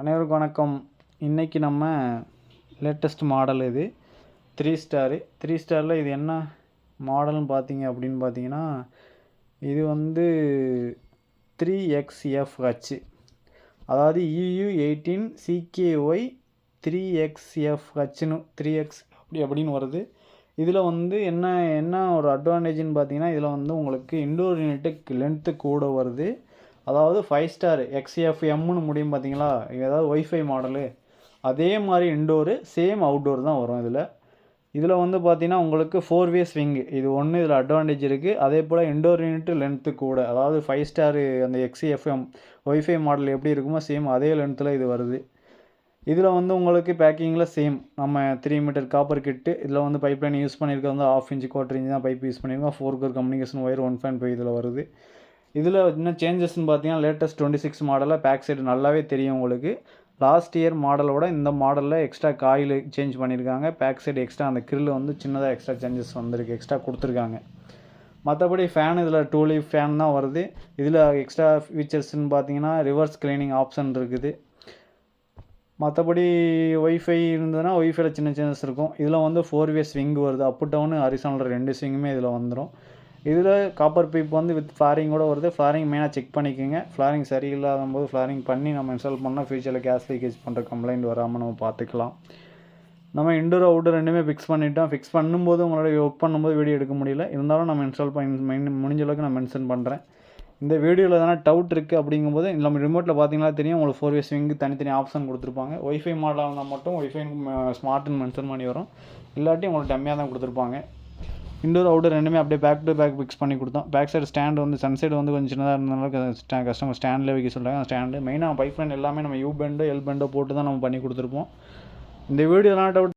அனைவருக்கும் வணக்கம். இன்றைக்கி நம்ம லேட்டஸ்ட் மாடல் இது 3 ஸ்டாரு. 3 ஸ்டாரில் இது என்ன மாடல்னு பார்த்தீங்கன்னா இது வந்து 3XFH, அதாவது EU18 CKY 3XFHன்னு 3X அப்படின்னு வருது. இதில் வந்து என்ன ஒரு அட்வான்டேஜ்னு பார்த்தீங்கன்னா, இதில் வந்து உங்களுக்கு இன்டோர் யூனிட்டு லென்த்து கூட வருது. அதாவது 5 ஸ்டார் XFMன்னு முடியும் பார்த்தீங்களா, ஏதாவது ஒய்ஃபை மாடலு அதே மாதிரி இன்டோரு சேம் அவுட்டோர் தான் வரும். இதில் வந்து பார்த்தீங்கன்னா உங்களுக்கு 4-வே ஸ்விங்கு, இது ஒன்று இதில் அட்வான்டேஜ் இருக்குது. அதே போல் இன்டோர் யூனிட்டு லென்த்து கூட, அதாவது 5 ஸ்டாரு அந்த XFM ஒய்ஃபை மாடல் எப்படி இருக்குமோ சேம் அதே லென்த்தில் இது வருது. இதில் வந்து உங்களுக்கு பேக்கிங்கில் சேம் நம்ம 3 மீட்டர் காப்பர் கிட்டு. இதில் வந்து பைப் லைன் யூஸ் பண்ணியிருக்க வந்து 1/2 இன்ச் 1/4 இன்ச் தான் பைப் யூஸ் பண்ணியிருக்கோம். 4 கோர் கம்யூனிகேஷன் ஒயர் 1.5 இதில் வருது. இதில் என்ன சேஞ்சஸ்ன்னு பார்த்தீங்கன்னா, லேட்டஸ்ட் 26 மாடலில் பேக் சைடு நல்லாவே தெரியும் உங்களுக்கு. லாஸ்ட் இயர் மாடலோட இந்த மாடலில் எக்ஸ்ட்ரா காயில் சேஞ்ச் பண்ணியிருக்காங்க. பேக் சைடு எக்ஸ்ட்ரா அந்த கிரில் வந்து சின்னதாக எக்ஸ்ட்ரா சேஞ்சஸ் வந்திருக்கு, எக்ஸ்ட்ரா கொடுத்துருக்காங்க. மற்றபடி ஃபேன் இதில் 2 லீஃப் ஃபேன் தான் வருது. இதில் எக்ஸ்ட்ரா ஃபீச்சர்ஸ்ன்னு பார்த்தீங்கன்னா ரிவர்ஸ் கிளீனிங் ஆப்ஷன் இருக்குது. மற்றபடி ஒய்ஃபை இருந்ததுன்னா ஒய்ஃபைல சின்ன சேஞ்சஸ் இருக்கும். இதில் வந்து 4-வே ஸ்விங் வருது. அப் டவுனு ஹரிசானல் 2 ஸ்விங்குமே இதில் வந்துடும். இதில் காப்பர் பைப் வந்து வித் ஃப்ளாரிங்கோடு வருது. ஃப்ளாரிங் மெயினாக செக் பண்ணிக்கோங்க. ஃப்ளாரிங் சரியில்லாத போது ஃப்ளாரிங் பண்ணி நம்ம இன்ஸ்டால் பண்ணால் ஃபியூச்சரில் கேஸ் லீக்கேஜ் பண்ணுற கம்ப்ளைண்ட் வராமல் நம்ம பார்த்துக்கலாம். நம்ம இன்டோர் அவுட்டோர் ரெண்டுமே ஃபிக்ஸ் பண்ணிட்டோம். ஃபிக்ஸ் பண்ணும்போது உங்களோட ஒர்க் பண்ணும்போது வீடியோ எடுக்க முடியல, இருந்தாலும் நம்ம இன்ஸ்டால் பண்ணி முடிஞ்ச அளவுக்கு நான் மென்ஷன் பண்ணுறேன். இந்த வீடியோவில் எதனா டவுட் இருக்குது அப்படிங்கும்போது நம்ம ரிமோட்டில் பார்த்தீங்கன்னா தெரியும், உங்களுக்கு 4-வே ஸ்விங்கு தனித்தனி ஆப்ஷன் கொடுத்துருப்பாங்க. ஒய்ஃபை மாடலாக இருந்தால் மட்டும் ஒய்ஃபை ஸ்மார்ட்னு மென்ஷன் பண்ணி வரும், இல்லாட்டி உங்களுக்கு டம்மியாக தான் கொடுத்துருப்பாங்க. இன்டோர் அவுட்டோர் ரெண்டுமே அப்படியே பேக் டு பேக் ஃபிக்ஸ் பண்ணி கொடுத்தோம். பேக் சைடு ஸ்டாண்டு வந்து சன் சைடு வந்து கொஞ்சம் சின்னதாக இருந்தனால கஸ்டமர் ஸ்டாண்டில் வைக்க சொல்கிறாங்க. அந்த ஸ்டாண்டு மெயினாக பைப் லைன் எல்லாமே நம்ம யூ பெண்டோ எல் பெண்டோ போட்டு தான் நம்ம பண்ணி கொடுத்துருப்போம். இந்த வீடியோலாம் டவுட்